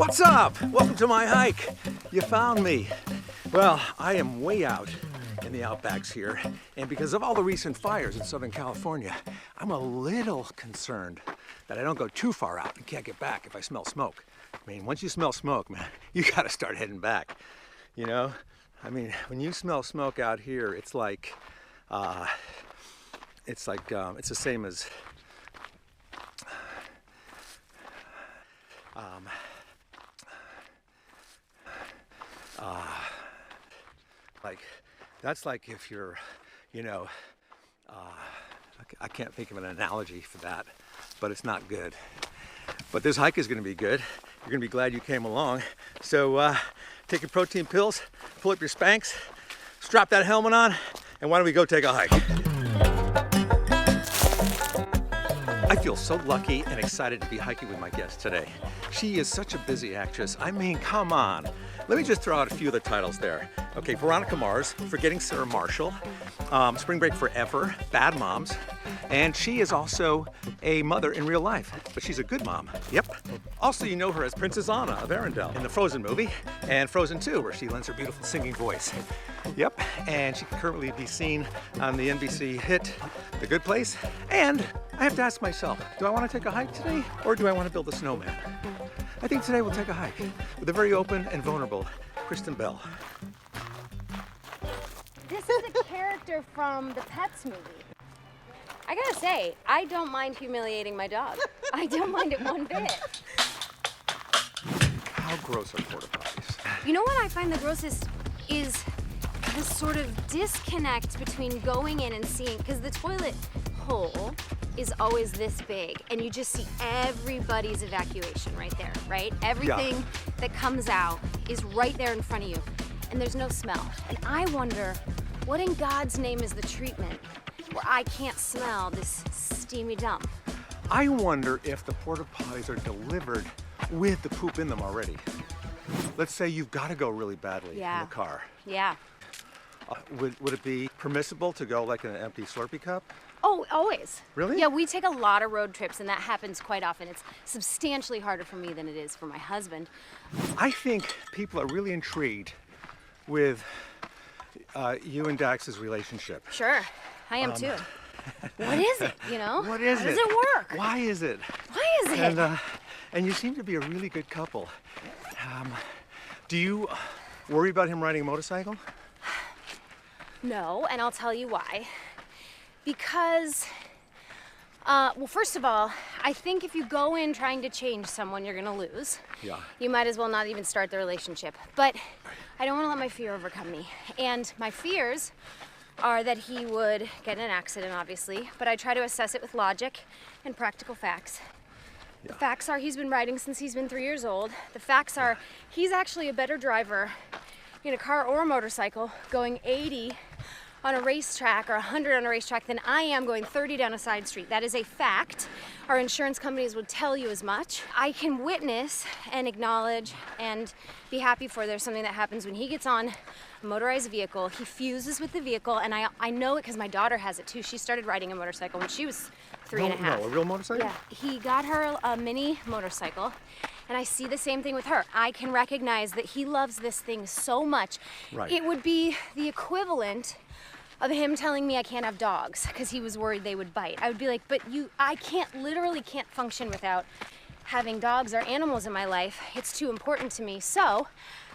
What's up? Welcome to my hike. You found me. Well, I am way out in the outbacks here, and because of all the recent fires in Southern California, I'm a little concerned that I don't go too far out and can't get back if I smell smoke. I mean, once you smell smoke, man, you gotta start heading back, you know? I mean, when you smell smoke out here, it's like, it's the same as, that's like if you're, you know, I can't think of an analogy for that, but it's not good. But this hike is gonna be good. You're gonna be glad you came along. So take your protein pills, pull up your Spanx, strap that helmet on, and why don't we go take a hike? I feel so lucky and excited to be hiking with my guest today. She is such a busy actress. I mean, come on. Let me just throw out a few of the titles there. Okay, Veronica Mars, Forgetting Sarah Marshall, Spring Break Forever, Bad Moms, and she is also a mother in real life, but she's a good mom. Yep. Also, you know her as Princess Anna of Arendelle in the Frozen movie and Frozen 2, where she lends her beautiful singing voice. Yep, and she can currently be seen on the NBC hit The Good Place. And I have to ask myself, do I want to take a hike today, or do I want to build a snowman? I think today we'll take a hike with a very open and vulnerable Kristen Bell. This is a character from the Pets movie. I gotta say, I don't mind humiliating my dog. I don't mind it one bit. How gross are porta-potties? You know what I find the grossest is this sort of disconnect between going in and seeing, because the toilet hole is always this big, and you just see everybody's evacuation right there, right? Everything that comes out is right there in front of you, and there's no smell. And I wonder, what in God's name is the treatment where I can't smell this steamy dump? I wonder if the porta-potties are delivered with the poop in them already. Let's say you've got to go really badly in the car. Yeah. Would it be permissible to go like in an empty Slurpee cup? Oh, always. Really? Yeah, we take a lot of road trips, and that happens quite often. It's substantially harder for me than it is for my husband. I think people are really intrigued with you and Dax's relationship. Sure, I am too. What is it, you know? What is it? How does it work? Why is it? Why is it? And you seem to be a really good couple. Do you worry about him riding a motorcycle? No, and I'll tell you why. Because, well, first of all, I think if you go in trying to change someone, you're gonna lose. Yeah. You might as well not even start the relationship. But I don't wanna let my fear overcome me. And my fears are that he would get in an accident, obviously, but I try to assess it with logic and practical facts. Yeah. The facts are he's been riding since he's been 3 years old. The facts are he's actually a better driver in a car or a motorcycle going 80 on a racetrack or 100 on a racetrack than I am going 30 down a side street. That is a fact. Our insurance companies would tell you as much. I can witness and acknowledge and be happy for there's something that happens when he gets on a motorized vehicle. He fuses with the vehicle, and I know it because my daughter has it too. She started riding a motorcycle when she was 3 and a half. No, a real motorcycle? Yeah, he got her a mini motorcycle, and I see the same thing with her. I can recognize that he loves this thing so much. Right. It would be the equivalent of him telling me I can't have dogs because he was worried they would bite. I would be like, but I literally can't function without having dogs or animals in my life. It's too important to me. So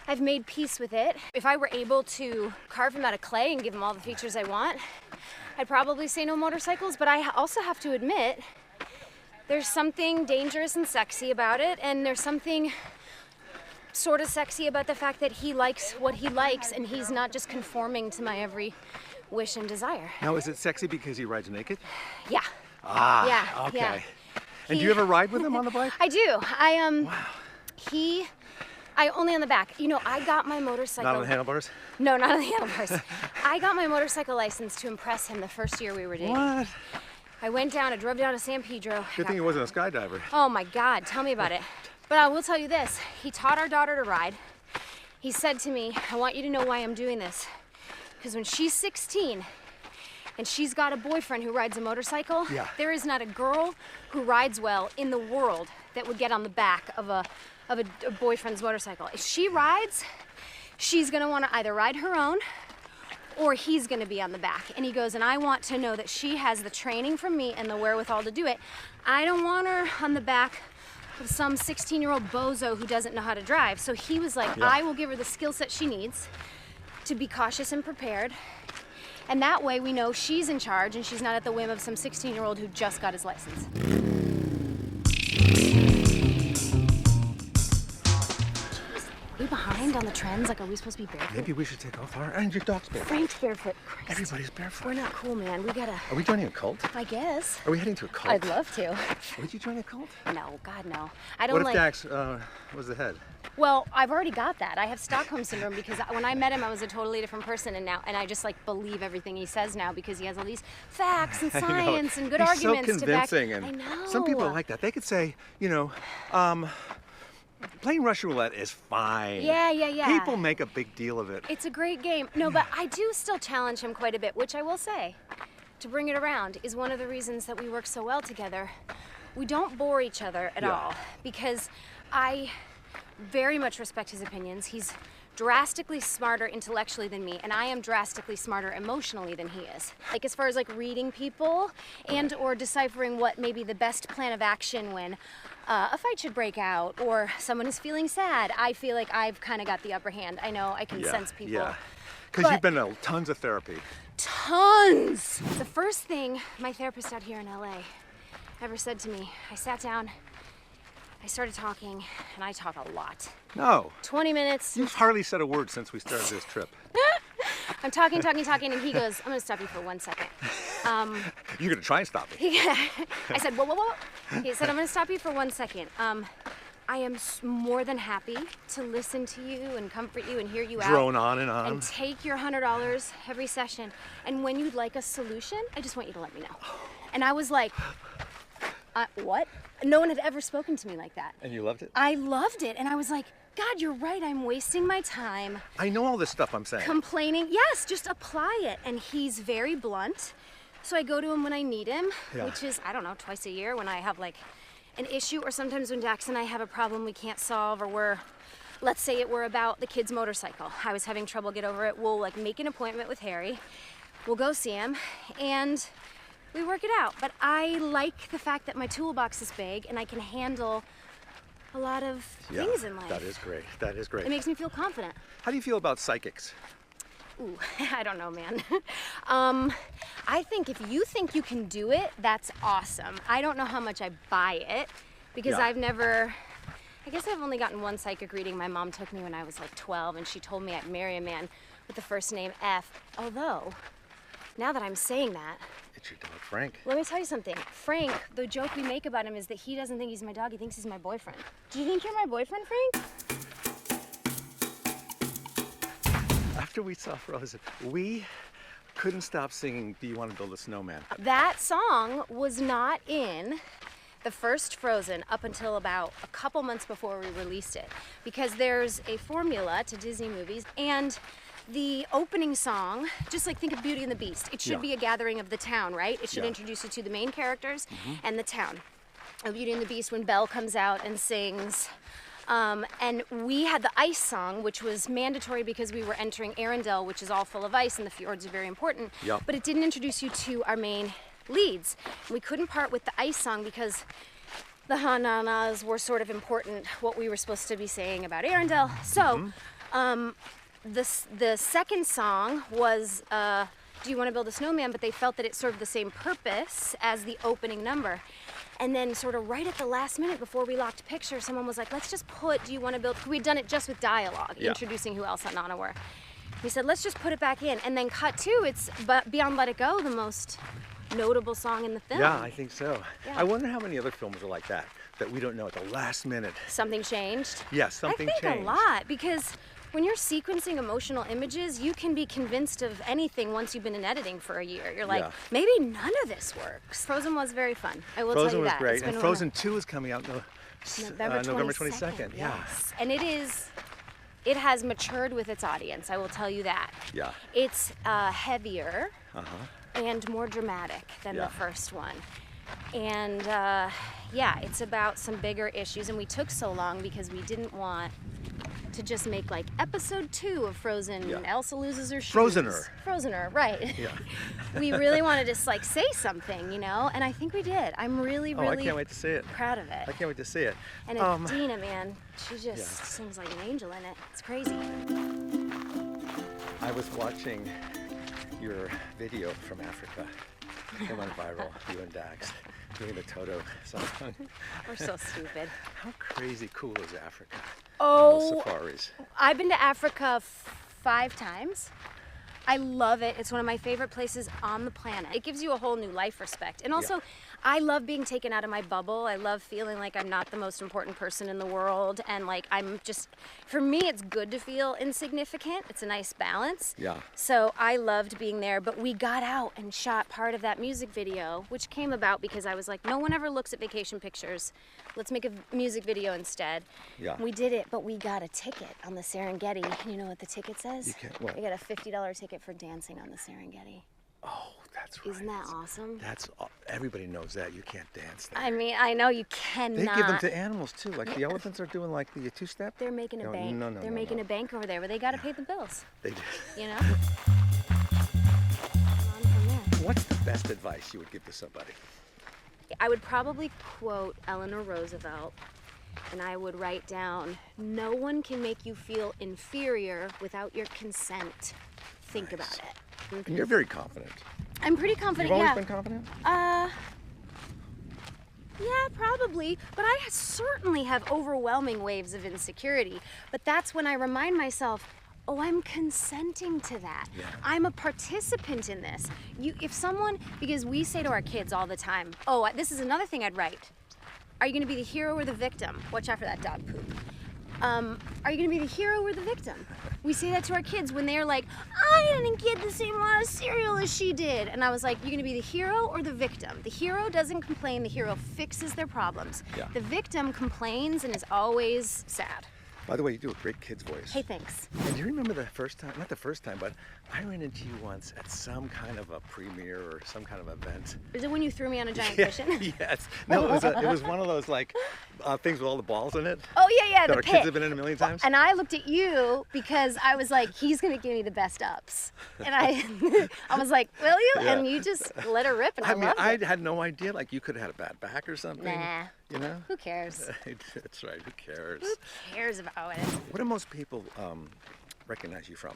I've made peace with it. If I were able to carve him out of clay and give him all the features I want, I'd probably say no motorcycles, but I also have to admit there's something dangerous and sexy about it, and there's something sort of sexy about the fact that he likes what he likes and he's not just conforming to my every wish and desire. Now, is it sexy because he rides naked? Yeah. Ah, Yeah, okay. yeah. And do you ever ride with him on the bike? I do. Wow. I only on the back. You know, I got my motorcycle. Not on the handlebars? No, not on the handlebars. I got my motorcycle license to impress him the first year we were dating. What? I drove down to San Pedro. Good thing he wasn't a skydiver. Oh my God, tell me about it. But I will tell you this, he taught our daughter to ride. He said to me, I want you to know why I'm doing this. Because when she's 16 and she's got a boyfriend who rides a motorcycle, there is not a girl who rides well in the world that would get on the back of a of a boyfriend's motorcycle. If she rides, she's gonna wanna either ride her own or he's gonna be on the back. And he goes, and I want to know that she has the training from me and the wherewithal to do it. I don't want her on the back of some 16-year-old bozo who doesn't know how to drive. So he was like, I will give her the skill set she needs to be cautious and prepared. And that way we know she's in charge and she's not at the whim of some 16-year-old who just got his license. Are we behind on the trends? Like, are we supposed to be barefoot? Maybe we should take off our... And your dog's barefoot. Frank's barefoot. Christ. Everybody's barefoot. We're not cool, man. We gotta... Are we joining a cult? I guess. Are we heading to a cult? I'd love to. Would you join a cult? No, God, no. I don't What if like... Dax was the head? Well, I've already got that. I have Stockholm syndrome because when I met him, I was a totally different person, and I just like believe everything he says now because he has all these facts and science and good arguments so convincing, to back. and I know. some people are like that. They could say, you know, playing Russian roulette is fine. Yeah. People make a big deal of it. It's a great game. No, but I do still challenge him quite a bit, which I will say, to bring it around, is one of the reasons that we work so well together. We don't bore each other at all because I very much respect his opinions. He's drastically smarter intellectually than me, and I am drastically smarter emotionally than he is. Like as far as like reading people and or deciphering what may be the best plan of action when a fight should break out or someone is feeling sad, I feel like I've kind of got the upper hand. I know I can sense people. Yeah, because you've been to tons of therapy. Tons! The first thing my therapist out here in LA ever said to me, I sat down, I started talking, and I talk a lot. No. 20 minutes. You've hardly said a word since we started this trip. I'm talking, and he goes, I'm gonna stop you for 1 second. You're gonna try and stop me. Yeah. I said, whoa. He said, I'm gonna stop you for 1 second. I am more than happy to listen to you and comfort you and hear you out. Drone on and on. And take your $100 every session. And when you'd like a solution, I just want you to let me know. And I was like, what? No one had ever spoken to me like that. And you loved it? I loved it. And I was like, God, you're right. I'm wasting my time. I know all this stuff I'm saying. Complaining. Yes, just apply it. And he's very blunt. So I go to him when I need him, which is, I don't know, twice a year when I have like an issue, or sometimes when Dax and I have a problem we can't solve, or let's say we're about the kid's motorcycle. I was having trouble get over it. We'll like make an appointment with Harry. We'll go see him and we work it out. But I like the fact that my toolbox is big and I can handle a lot of things in life. That is great. That is great. It makes me feel confident. How do you feel about psychics? Ooh, I don't know, man. I think if you think you can do it, that's awesome. I don't know how much I buy it because I guess I've only gotten one psychic reading. My mom took me when I was like 12 and she told me I'd marry a man with the first name F. Although, now that I'm saying that, It's your dog, Frank. let me tell you something. Frank, the joke we make about him is that he doesn't think he's my dog, he thinks he's my boyfriend. Do you think you're my boyfriend, Frank? After we saw Frozen, we couldn't stop singing Do You Want to Build a Snowman? That song was not in the first Frozen up until about a couple months before we released it, because there's a formula to Disney movies, and the opening song, just like think of Beauty and the Beast, it should be a gathering of the town, right? It should introduce you to the main characters and the town. Beauty and the Beast, when Belle comes out and sings, and we had the ice song, which was mandatory because we were entering Arendelle, which is all full of ice, and the fjords are very important. But it didn't introduce you to our main leads. We couldn't part with the ice song because the ha-na-nas were sort of important, what we were supposed to be saying about Arendelle. So, the second song was Do You Want to Build a Snowman, but they felt that it served the same purpose as the opening number. And then sort of right at the last minute before we locked picture, someone was like, let's just put Do You Want to Build, we'd done it just with dialogue, introducing who else Nana were. We said, let's just put it back in. And then cut two, it's Beyond Let It Go, the most notable song in the film. Yeah, I think so. I wonder how many other films are like that we don't know at the last minute. Something changed? Yes, something changed. I think a lot, because when you're sequencing emotional images, you can be convinced of anything once you've been in editing for a year. You're like, maybe none of this works. Frozen was very fun. I will tell you that. Frozen was great, and Frozen 2 is coming out November 22nd. Yes, and it has matured with its audience, I will tell you that. Yeah. It's heavier and more dramatic than the first one. And yeah, it's about some bigger issues. And we took so long because we didn't want to just make like episode 2 of Frozen. Yeah. Elsa loses her shoes. Frozener, right. Yeah. We really wanted to like say something, you know, and I think we did. I'm really, Oh, I can't wait to see it. proud of it. I can't wait to see it. And Dina, man, she just sings like an angel in it. It's crazy. I was watching your video from Africa. It went viral. You and Dax doing the Toto song. We're so stupid. How crazy cool is Africa? Oh, Safaris. I've been to Africa 5 times. I love it. It's one of my favorite places on the planet. It gives you a whole new life respect. And also, I love being taken out of my bubble. I love feeling like I'm not the most important person in the world. And like, I'm just, for me, it's good to feel insignificant. It's a nice balance. Yeah. So I loved being there, but we got out and shot part of that music video, which came about because I was like, no one ever looks at vacation pictures. Let's make a music video instead. Yeah. We did it, but we got a ticket on the Serengeti. And you know what the ticket says? You can't, what? We got a $50 ticket for dancing on the Serengeti. Oh, that's right. Isn't that awesome? That's everybody knows that you can't dance there. I mean, I know you cannot. They give them to animals too. Like the elephants are doing like the 2-step. They're making a bank. No, They're making a bank over there, but they got to pay the bills. They do. You know. On from there. What's the best advice you would give to somebody? I would probably quote Eleanor Roosevelt, and I would write down, "No one can make you feel inferior without your consent. Think about it." And you're very confident. I'm pretty confident. You've always yeah. been confident? Yeah, probably. But I certainly have overwhelming waves of insecurity. But that's when I remind myself, oh, I'm consenting to that. Yeah. I'm a participant in this. If someone, because we say to our kids all the time, oh, this is another thing I'd write. Are you going to be the hero or the victim? Watch out for that dog poop. Are you going to be the hero or the victim? We say that to our kids when they're like, I didn't get the same amount of cereal as she did. And I was like, you're going to be the hero or the victim? The hero doesn't complain. The hero fixes their problems. Yeah. The victim complains and is always sad. By the way, you do a great kid's voice. Hey, thanks. And do you remember the first time, not the first time, but I ran into you once at some kind of a premiere or some kind of event. Is it when you threw me on a giant cushion? Yes. No, it was one of those like things with all the balls in it. Oh, yeah, that the our pit. kids have been in a million times. And I looked at you because I was like, he's going to give me the best ups. And I was like, will you? Yeah. And you just let her rip, and I I mean, loved I it. had no idea. Like, you could have had a bad back or something. Nah. You know? Who cares? That's right. Who cares? Who cares about it? What do most people recognize you from?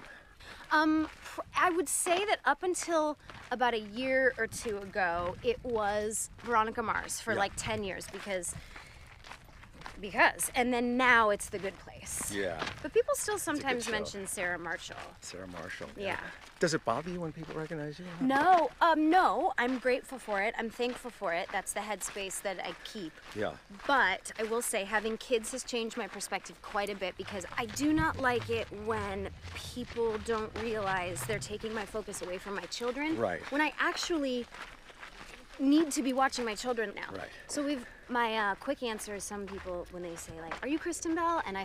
I would say that up until about a year or 2 ago, it was Veronica Mars for like 10 years because, and then now it's The Good Place. Yeah. But people still good sometimes show. mention Sarah Marshall. Sarah Marshall. Yeah. Does it bother you when people recognize you? No, I'm grateful for it. I'm thankful for it. That's the headspace that I keep. Yeah. But I will say having kids has changed my perspective quite a bit because I do not like it when people don't realize they're taking my focus away from my children. Right. When I actually need to be watching my children now. Right. So my quick answer is some people when they say like, are you Kristen Bell? And I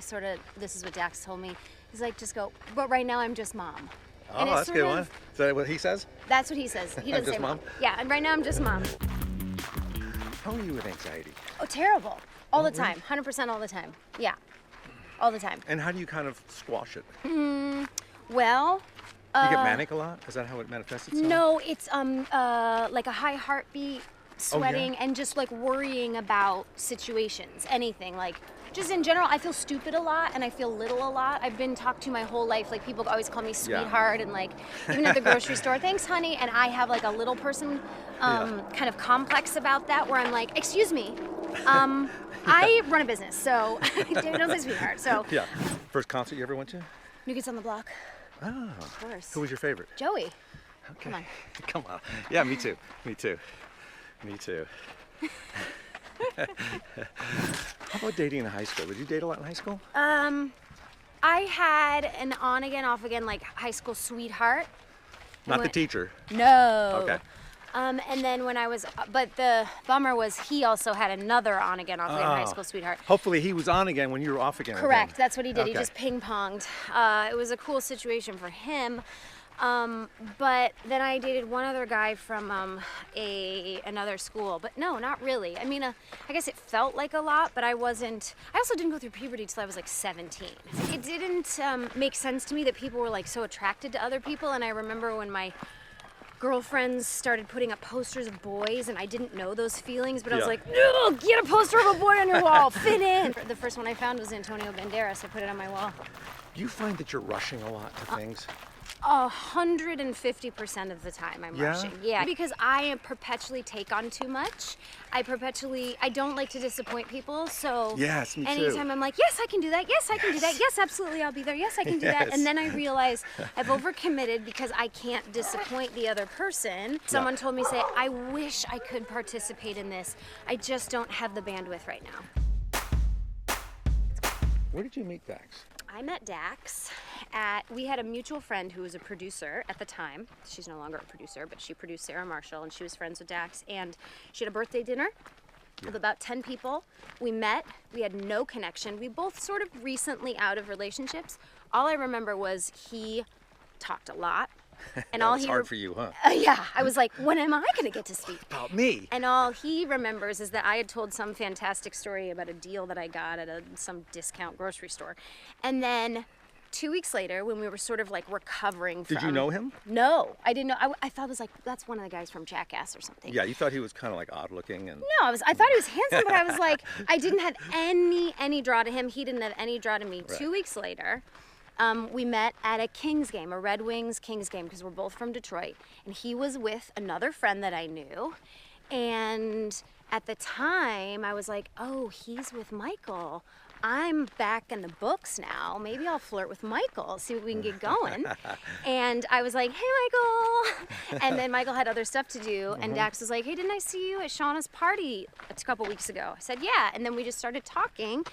this is what Dax told me. He's like, just go, but right now I'm just mom. Oh, And it's that's a sort good of- one. Is that what he says? That's what he says. He doesn't Just say mom? Yeah, and right now I'm just mom. How are you with anxiety? Oh, terrible. All the time. 100% all the time. Yeah. All the time. And how do you kind of squash it? Well, Do you get manic a lot? Is that how it manifests itself? no, it's like a high heartbeat, sweating, and just like worrying about situations, anything. Like just in general, I feel stupid a lot and I feel little a lot. I've been talked to my whole life. Like people always call me sweetheart and like even at the grocery store, thanks, honey. And I have like a little person kind of complex about that where I'm like, excuse me, I run a business, so don't say sweetheart. So Yeah. First concert you ever went to? New Kids on the Block, Oh. of course. Who was your favorite? Joey. Okay. Come on. Come on. Yeah, me too. Me too. Me too. How about dating in high school? Did you date a lot in high school? I had an on again, off again, like high school sweetheart. Not the went- teacher. No. Okay. And then when I was, but the bummer was he also had another on again, off again high Oh. school sweetheart. Hopefully he was on again when you were off again. with Correct. him. That's what he did. He Okay. just ping ponged. It was a cool situation for him. But then I dated one other guy from another school, but no, not really. I mean, I guess it felt like a lot, but I also didn't go through puberty till I was like 17. It didn't make sense to me that people were like so attracted to other people, and I remember when my girlfriends started putting up posters of boys, and I didn't know those feelings, but I was like, no, get a poster of a boy on your wall, fit in. The first one I found was Antonio Banderas. I put it on my wall. Do you find that you're rushing a lot to things? 150% of the time I'm rushing. Yeah, because I perpetually take on too much. I don't like to disappoint people, so yes, me anytime too. I'm like, yes, I can do that, yes, I can do that, yes, absolutely, I'll be there, yes, I can do that, and then I realize I've overcommitted because I can't disappoint the other person. Someone told me, I wish I could participate in this. I just don't have the bandwidth right now. Where did you meet Dax? I met Dax we had a mutual friend who was a producer at the time. She's no longer a producer, but she produced Sarah Marshall, and she was friends with Dax, and she had a birthday dinner with about 10 people. We met, we had no connection. We both sort of recently out of relationships. All I remember was he talked a lot. And that was hard for you, huh? Yeah, I was like, when am I going to get to speak? About me. And all he remembers is that I had told some fantastic story about a deal that I got at some discount grocery store. And then 2 weeks later, when we were sort of like recovering from... Did you know him? No, I didn't know. I thought it was like, that's one of the guys from Jackass or something. Yeah, you thought he was kind of like odd looking and... No, I thought he was handsome, but I was like, I didn't have any draw to him. He didn't have any draw to me. Right. 2 weeks later... we met at a Kings game, a Red Wings Kings game, because we're both from Detroit. And he was with another friend that I knew. And at the time, I was like, oh, he's with Michael. I'm back in the books now. Maybe I'll flirt with Michael, see what we can get going. And I was like, hey, Michael. And then Michael had other stuff to do. And Dax was like, hey, didn't I see you at Shauna's party a couple weeks ago? I said, yeah. And then we just started talking.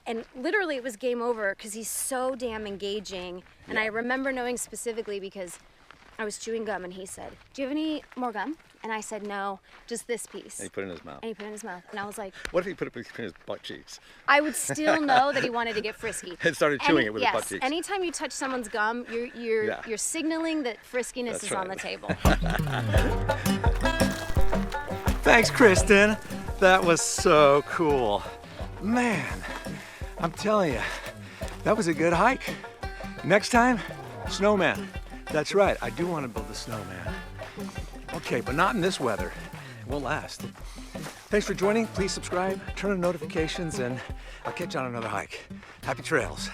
And literally it was game over because he's so damn engaging. And I remember knowing specifically because I was chewing gum and he said, do you have any more gum? And I said, no, just this piece. And he put it in his mouth. And he put it in his mouth. And I was like... What if he put it between his butt cheeks? I would still know that he wanted to get frisky. And started chewing it with his butt cheeks. Anytime you touch someone's gum, you're signaling that friskiness is on the table. Thanks, Kristen. That was so cool. Man, I'm telling you, that was a good hike. Next time, snowman. That's right, I do want to build a snowman. Okay, but not in this weather. It won't last. Thanks for joining. Please subscribe, turn on notifications, and I'll catch you on another hike. Happy trails.